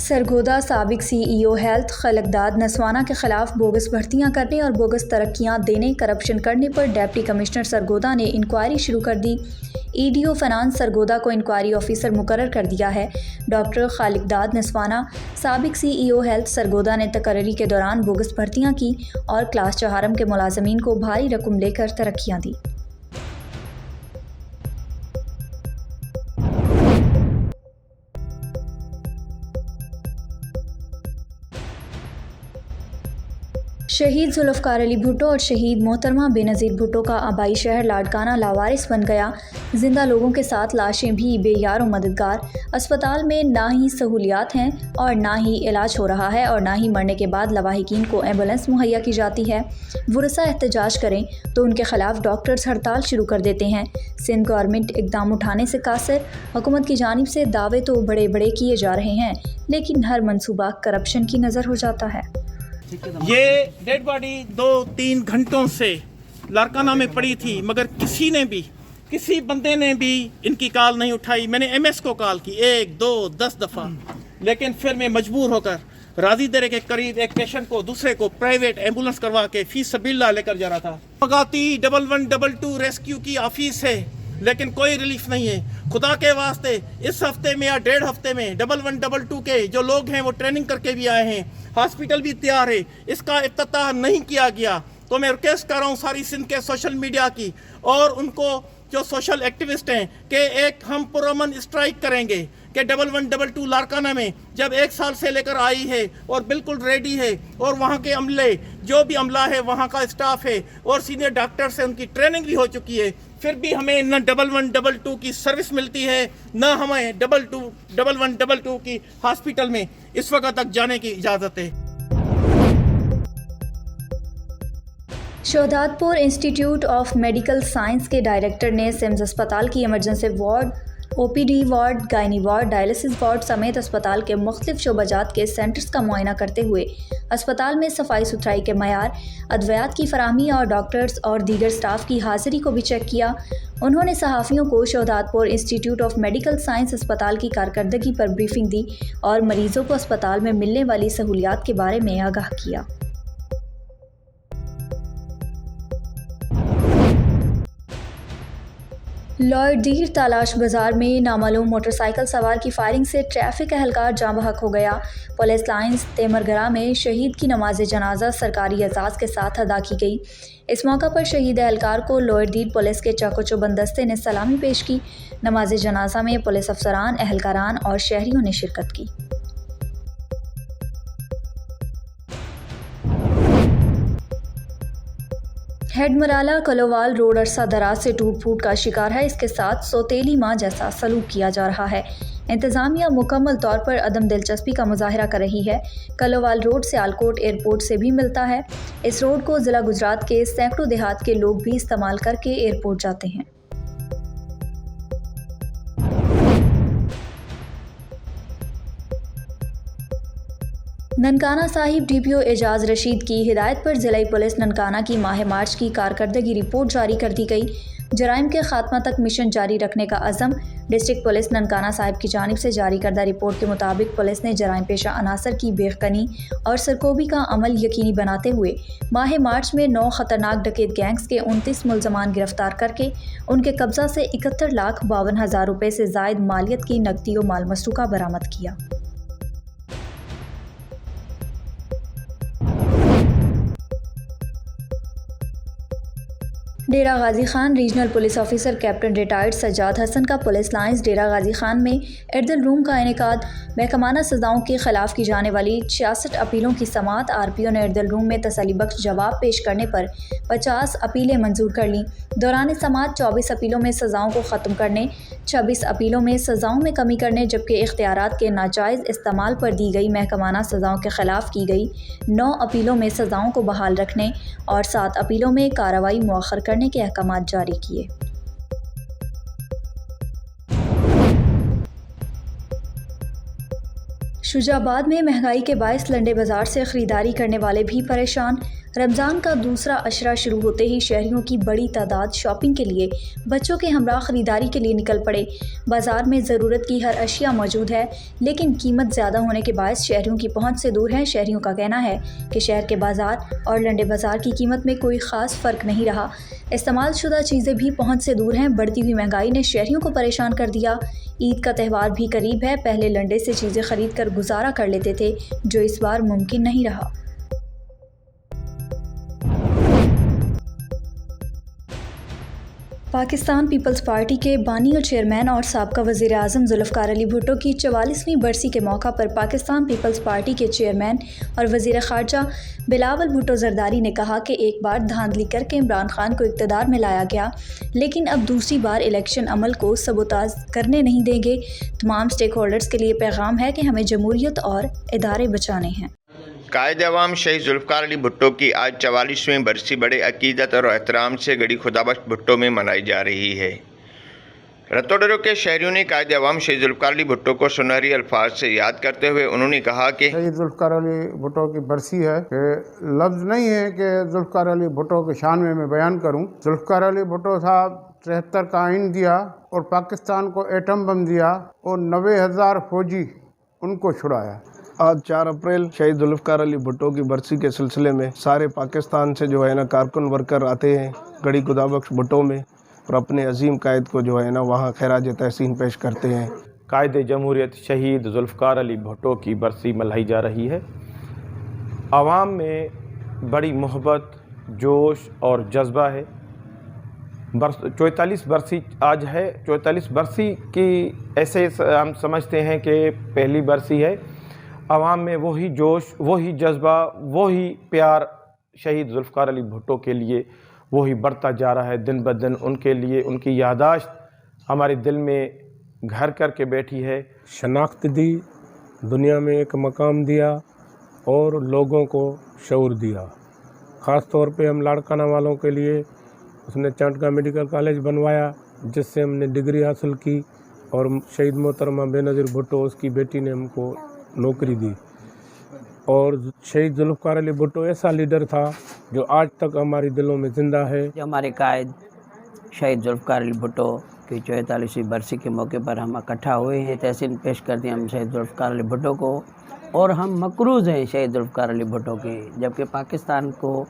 سرگودا سابق سی ای O health خلقداد Naswana کے خلاف بوگس بھرتیاں کرنے اور بوگس ترقیاں دینے کرپشن کرنے پر ڈپٹی کمشنر سرگودا نے انکوائری شروع کر دی۔ E D O finance Sargodha کو انکوائری آفیسر مقرر کر دیا ہے۔ ڈاکٹر خالقداد نسوانہ سابق سی ای او ہیلتھ سرگودا نے تقرری کے دوران بوگس بھرتیاں کی اور کلاس چہارم کے ملازمین کو بھاری رقم لے کر ترقیاں دی۔ شہید ذوالفقار علی بھٹو اور شہید محترمہ بے نظیر بھٹو کا آبائی شہر لاڑکانہ لاوارث بن گیا۔ زندہ لوگوں کے ساتھ لاشیں بھی بے یار و مددگار۔ اسپتال میں نہ ہی سہولیات ہیں اور نہ ہی علاج ہو رہا ہے اور نہ ہی مرنے کے بعد لواحقین کو ایمبولینس مہیا کی جاتی ہے۔ ورثاء احتجاج کریں تو ان کے خلاف ڈاکٹرز ہڑتال شروع کر دیتے ہیں۔ سندھ گورنمنٹ اقدام اٹھانے سے قاصر۔ حکومت کی جانب سے دعوے تو بڑے بڑے کیے جا رہے ہیں لیکن ہر منصوبہ کرپشن کی نظر ہو جاتا ہے۔ یہ ڈیڈ باڈی 2-3 گھنٹوں سے لاڑکانہ میں پڑی تھی مگر کسی بندے نے بھی ان کی کال نہیں اٹھائی۔ میں نے ایم ایس کو کال کی 1 2 10 دفعہ، لیکن پھر میں مجبور ہو کر راضی درے کے قریب ایک پیشنٹ کو دوسرے کو پرائیویٹ ایمبولینس کروا کے فی سبیل اللہ لے کر جا رہا تھا۔ مگاتی 1112 ریسکیو کی آفیس ہے لیکن کوئی ریلیف نہیں ہے۔ خدا کے واسطے اس ہفتے میں یا 1.5 ہفتے میں 1112 کے جو لوگ ہیں وہ ٹریننگ کر کے بھی آئے ہیں، ہاسپٹل بھی تیار ہے، اس کا افتتاح نہیں کیا گیا۔ تو میں ریکویسٹ کر رہا ہوں ساری سندھ کے سوشل میڈیا کی اور ان کو جو سوشل ایکٹیوسٹ ہیں کہ ایک ہم پرامن اسٹرائک کریں گے کہ 1112 لاڑکانہ میں جب 1 سال سے لے کر آئی ہے اور بالکل ریڈی ہے اور وہاں کے عملے جو بھی عملہ ہے وہاں کا اسٹاف ہے اور سینئر ڈاکٹرز ہیں، ان کی ٹریننگ بھی ہو چکی ہے، پھر بھی ہمیں نہ 1112 کی سروس ملتی ہے نہ ہمیں 1112 کی ہاسپٹل میں اس وقت تک جانے کی اجازت ہے۔ Shahdadpur institute of medical science کے ڈائریکٹر نے سمز اسپتال کی emergency ward, O P D ward, gynae ward, dialysis ward سمیت اسپتال کے مختلف شعبہ جات کے سینٹرز کا معائنہ کرتے ہوئے اسپتال میں صفائی ستھرائی کے معیار، ادویات کی فراہمی اور ڈاکٹرز اور دیگر سٹاف کی حاضری کو بھی چیک کیا۔ انہوں نے صحافیوں کو شہداد پور انسٹیٹیوٹ آف میڈیکل سائنس اسپتال کی کارکردگی پر بریفنگ دی اور مریضوں کو اسپتال میں ملنے والی سہولیات کے بارے میں آگاہ کیا۔ لارڈ دیر تالاش بازار میں نامعلوم موٹر سائیکل سوار کی فائرنگ سے ٹریفک اہلکار جاں بحق ہو گیا۔ پولیس لائنز تیمرگرہ میں شہید کی نماز جنازہ سرکاری اعزاز کے ساتھ ادا کی گئی۔ اس موقع پر شہید اہلکار کو لوئر دیر پولیس کے چاق و چوبند دستے نے سلامی پیش کی۔ نماز جنازہ میں پولیس افسران، اہلکاران اور شہریوں نے شرکت کی۔ ہیڈ مرالہ کلووال روڈ عرصہ دراز سے ٹوٹ پھوٹ کا شکار ہے، اس کے ساتھ سوتیلی ماں جیسا سلوک کیا جا رہا ہے۔ انتظامیہ مکمل طور پر عدم دلچسپی کا مظاہرہ کر رہی ہے۔ کلووال روڈ سیالکوٹ ایئرپورٹ سے بھی ملتا ہے۔ اس روڈ کو ضلع گجرات کے سینکڑوں دیہات کے لوگ بھی استعمال کر کے ایئرپورٹ جاتے ہیں۔ ننکانہ صاحب ڈی پی او اعجاز رشید کی ہدایت پر ضلعی پولیس ننکانہ کی ماہ مارچ کی کارکردگی رپورٹ جاری کر دی گئی۔ جرائم کے خاتمہ تک مشن جاری رکھنے کا عزم۔ ڈسٹرکٹ پولیس ننکانہ صاحب کی جانب سے جاری کردہ رپورٹ کے مطابق پولیس نے جرائم پیشہ عناصر کی بے یقینی اور سرکوبی کا عمل یقینی بناتے ہوئے ماہ مارچ میں 9 خطرناک ڈکیت گینگز کے 29 ملزمان گرفتار کر کے ان کے قبضہ سے 71,52,000 روپے سے زائد مالیت کی نقدی و مال مسروقہ برآمد کیا۔ Dera Ghazi Khan regional police officer captain retired Sajjad Hassan کا پولیس لائنز ڈیرہ غازی خان میں اردل روم کا انعقاد۔ محکمانہ سزاؤں کے خلاف کی جانے والی 66 اپیلوں کی سماعت۔ آر پی او نے اردل روم میں تسلی بخش جواب پیش کرنے پر 50 اپیلیں منظور کر لیں۔ دوران سماعت 24 اپیلوں میں سزاؤں کو ختم کرنے، 26 اپیلوں میں سزاؤں میں کمی کرنے جبکہ اختیارات کے ناجائز استعمال پر دی گئی محکمانہ سزاؤں کے خلاف کی گئی 9 اپیلوں میں سزاؤں کو بحال رکھنے اور 7 اپیلوں میں کارروائی مؤخر کرنے کے احکامات جاری کیے۔ شجاع آباد میں مہنگائی کے باعث لنڈے بازار سے خریداری کرنے والے بھی پریشان۔ رمضان کا دوسرا عشرہ شروع ہوتے ہی شہریوں کی بڑی تعداد شاپنگ کے لیے بچوں کے ہمراہ خریداری کے لیے نکل پڑے۔ بازار میں ضرورت کی ہر اشیاء موجود ہے، لیکن قیمت زیادہ ہونے کے باعث شہریوں کی پہنچ سے دور ہیں۔ شہریوں کا کہنا ہے کہ شہر کے بازار اور لنڈے بازار کی قیمت میں کوئی خاص فرق نہیں رہا۔ استعمال شدہ چیزیں بھی پہنچ سے دور ہیں۔ بڑھتی ہوئی مہنگائی نے شہریوں کو پریشان کر دیا۔ عید کا تہوار بھی قریب ہے، پہلے لنڈے سے چیزیں خرید کر گزارا کر لیتے تھے، جو اس بار ممکن نہیں رہا۔ پاکستان پیپلز پارٹی کے بانی اور چیئرمین اور سابقہ وزیر اعظم ذوالفقار علی بھٹو کی 44ویں برسی کے موقع پر پاکستان پیپلز پارٹی کے چیئرمین اور وزیر خارجہ بلاول بھٹو زرداری نے کہا کہ ایک بار دھاندلی کر کے عمران خان کو اقتدار میں لایا گیا، لیکن اب دوسری بار الیکشن عمل کو سبوتاژ کرنے نہیں دیں گے۔ تمام اسٹیک ہولڈرز کے لیے پیغام ہے کہ ہمیں جمہوریت اور ادارے بچانے ہیں۔ قائد عوام شہید ذوالفقار علی بھٹو کی آج 44ویں برسی بڑے عقیدت اور احترام سے گڑھی خدابخش بھٹو میں منائی جا رہی ہے۔ رتو ڈرو کے شہریوں نے قائد عوام شہید ذوالفقار علی بھٹو کو سنہری الفاظ سے یاد کرتے ہوئے انہوں نے کہا کہ شہید ذوالفقار علی بھٹو کی برسی ہے کہ لفظ نہیں ہے کہ ذوالفقار علی بھٹو کے شان میں بیان کروں۔ ذوالفقار علی بھٹو صاحب 73 کا آئین دیا اور پاکستان کو ایٹم بم دیا اور 90,000 فوجی ان کو چھڑایا۔ آج 4 اپریل شہید ذوالفقار علی بھٹو کی برسی کے سلسلے میں سارے پاکستان سے جو ہے نا کارکن ورکر آتے ہیں گڑھی خدابخش بھٹو میں اور اپنے عظیم قائد کو جو ہے نا وہاں خراج تحسین پیش کرتے ہیں۔ قائد جمہوریت شہید ذوالفقار علی بھٹو کی برسی منائی جا رہی ہے۔ عوام میں بڑی محبت، جوش اور جذبہ ہے۔ 44 برسی آج ہے۔ 44 برسی کی ایسے ہم سمجھتے ہیں کہ پہلی برسی ہے۔ عوام میں وہی جوش، وہی جذبہ، وہی پیار شہید ذوالفقار علی بھٹو کے لیے وہی بڑھتا جا رہا ہے دن بدن۔ ان کے لیے ان کی یادداشت ہمارے دل میں گھر کر کے بیٹھی ہے۔ شناخت دی، دنیا میں ایک مقام دیا اور لوگوں کو شعور دیا۔ خاص طور پہ ہم لاڑکانہ والوں کے لیے اس نے چانٹکا میڈیکل کالج بنوایا، جس سے ہم نے ڈگری حاصل کی، اور شہید محترمہ بے نظیر بھٹو اس کی بیٹی نے ہم کو نوکری دی۔ اور شہید ذوالفقار علی بھٹو ایسا لیڈر تھا جو آج تک ہماری دلوں میں زندہ ہے۔ ہمارے قائد شہید ذوالفقار علی بھٹو کی 44ویں برسی کے موقع پر ہم اکٹھا ہوئے ہیں، تحسین پیش کرتے ہیں ہم شہید ذوالفقار علی بھٹو کو، اور ہم مقروض ہیں شہید ذوالفقار علی بھٹو کے، جبکہ پاکستان کو